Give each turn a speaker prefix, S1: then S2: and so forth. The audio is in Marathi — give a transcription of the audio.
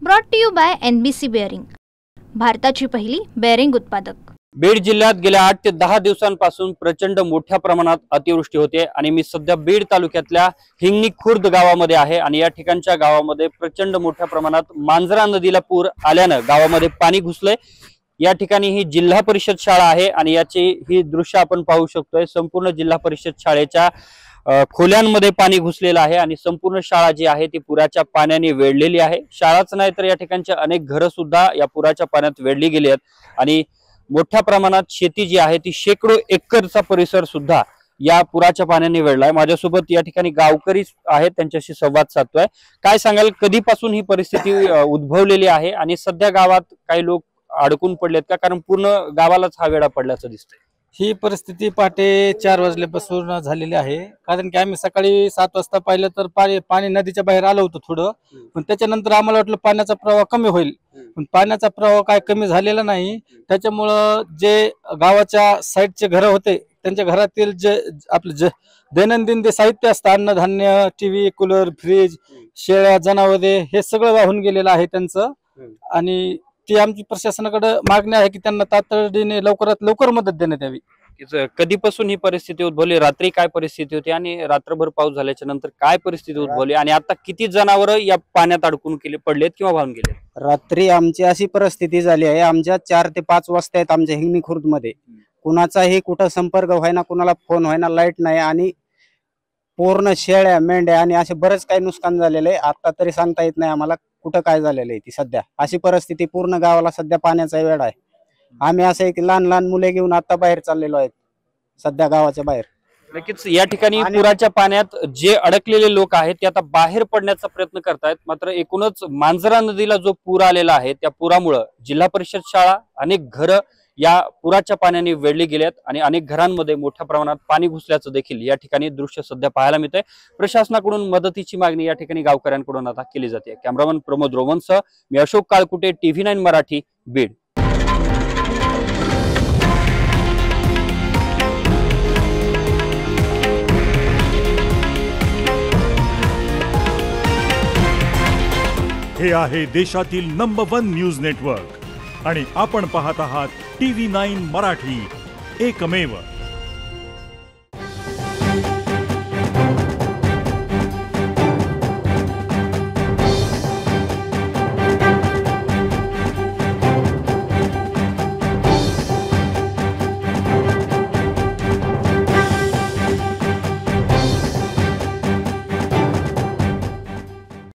S1: Brought to you by NBC bearing, भारताची पहिली बेअरिंग उत्पादक।
S2: बीड जिल्ह्यात गेल्या 8 ते 10 दिवसांपासून प्रचंड मोठ्या प्रमाणात अतिवृष्टी होते आणि मी सध्या बीड तालुक्यातल्या हिंगणी खुर्द गावामध्ये आहे आणि या ठिकाणच्या गावामध्ये प्रचंड मोठ्या प्रमाणात मांजरा नदीला पूर आल्याने गावामध्ये पाणी घुसलंय। या ठिकाणी ही जिल्हा परिषद शाळा आहे आणि याची ही दृश्य आपण पाहू शकतोय। संपूर्ण जिल्हा परिषद शाळेच्या खोल्यांमध्ये पाणी घुसलेलं आहे आणि संपूर्ण शाळा जी आहे ती पुराच्या पाण्याने वेढलेली आहे। शाळाच नाही तर या ठिकाणचे अनेक घरं सुद्धा या पुराच्या पाण्यात वेढली गेली आहेत आणि मोठ्या प्रमाणात शेती जी आहे ती शेकडो एकरचा परिसर सुद्धा या पुराच्या पाण्याने वेढलाय। माझ्यासोबत या ठिकाणी गावकरी आहेत, त्यांच्याशी संवाद साधतोय। काय सांगाल, कधीपासून ही परिस्थिती उद्भवलेली आहे आणि सध्या गावात काही लोक अडकून पडलेत का? कारण पूर्ण गावालाच हा वेढा पडल्याचं दिसतंय।
S3: ही परिस्थिती पहाटे 4 वाजल्यापासून झालेली आहे। कारण की आम्ही सकाळी 7 वाजता पाहिलं तर पाणी नदीच्या बाहेर आलं होतं थोडं, पण त्याच्यानंतर आम्हाला वाटलं पाण्याचा प्रवाह कमी होईल, पण पाण्याचा प्रवाह काय कमी झालेला नाही। त्याच्यामुळं जे गावाच्या साईडचे घर होते त्यांच्या घरातील जे आपले दैनंदिन जे साहित्य असतं, अन्नधान्य, टीव्ही, कूलर, फ्रीज, शेळ्या, जनावरे, हे सगळं वाहून गेलेलं आहे त्यांचं। आणि ती आमची प्रशासनाकडे मागणी आहे की त्यांना तातडीने लवकरात लवकर मदत देण्यात यावी।
S2: कधीपासून ही परिस्थिती उद्भवली, रात्री काय परिस्थिती होती आणि रात्रभर पाऊस झाल्याच्या नंतर काय परिस्थिती उद्भवली आणि आता किती जनावर या पाण्यात अडकून पडलेत किंवा वाहून गेले?
S4: रात्री आमची अशी परिस्थिती झाली आहे, आमच्या 4 ते 5 वाजता आहेत आमच्या हिंगणी खुर्द मध्ये कुणाचाही कुठं संपर्क व्हायना, कुणाला फोन व्हायना, लाईट नाही आणि पूर्ण शेळ्या, मेंढ्या आणि असे बरेच काही नुकसान झालेलं आहे। आता तरी सांगता येत नाही आम्हाला कुठं काय झालेलं आहे। ती सध्या अशी परिस्थिती पूर्ण गावाला सध्या पाण्याचा वेळ आहे। आम्ही असं एक लहान लहान मुले घेऊन आता बाहेर चाललेलो आहेत सध्या गावाच्या बाहेर।
S2: नक्कीच या ठिकाणी पुराच्या पाण्यात जे अडकलेले लोक आहेत ते आता बाहेर पडण्याचा प्रयत्न करतायत। मात्र एकूणच मांजरा नदीला जो पूर आलेला आहे त्या पुरामुळे जिल्हा परिषद शाळा, अनेक घरं या पुराच्या पाण्याने वेढली गेल्यात आणि अनेक घरांमध्ये मोठ्या प्रमाणात पाणी घुसल्याचं देखील या ठिकाणी दृश्य सध्या पाहायला मिळतंय। प्रशासनाकडून मदतीची मागणी या ठिकाणी गावकऱ्यांकडून आता केली जाते। कॅमेरामन प्रमोद रोमनसह मी अशोक काळकुटे, TV9 मराठी, बीड।
S5: हे आहे देशातील नंबर 1 न्यूज नेटवर्क आणि आपण पाहत आहात TV9 मराठी, एकमेव।